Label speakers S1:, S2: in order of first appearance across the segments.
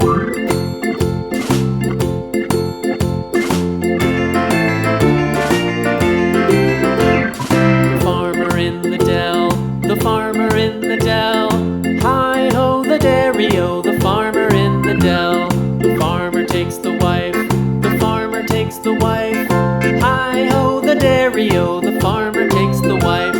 S1: Farmer in the dell, the farmer in the dell. Hi-ho the dairy-o, the farmer in the dell. The farmer takes the wife, the farmer takes the wife. Hi-ho the dairy-o, the farmer takes the wife.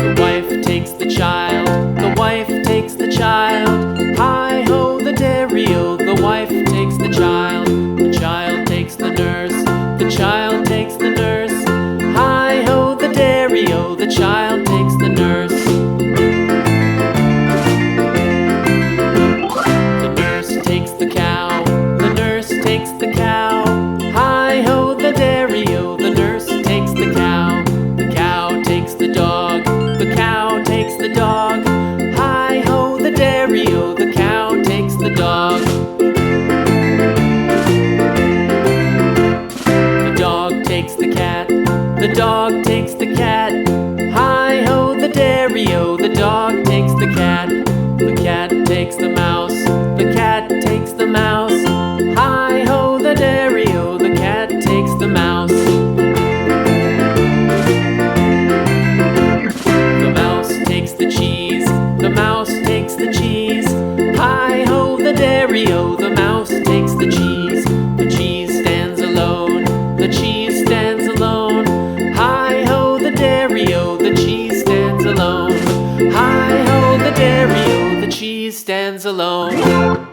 S1: The wife takes the child, the wife takes the child. Hi-ho the dairy-o, the wife takes the child. The child takes the nurse, the child takes the nurse. Hi-ho the dairy-o, the child takes the nurse. The nurse takes the cow, the nurse takes the cow. Hi-ho the dairy-o, the nurse takes the cow. The cow takes the dog, the cow takes the dog. Hi-ho the dairy-o, the cow takes the dog. The dog takes the cat, the dog takes the cat. Hi-ho the dairy-o, the dog takes the cat. The cat takes the mouse, the cat takes the mouse. Hi-ho the dairy-o, the cat takes the mouse. The mouse takes the cheese, the mouse takes the cheese. Hi-ho the dairy-o, the mouse takes the cheese. The cheese stands alone, the cheese stands alone. Hi-ho the dairy-o, the cheese stands alone. Hi-ho the dairy-o, the cheese stands alone.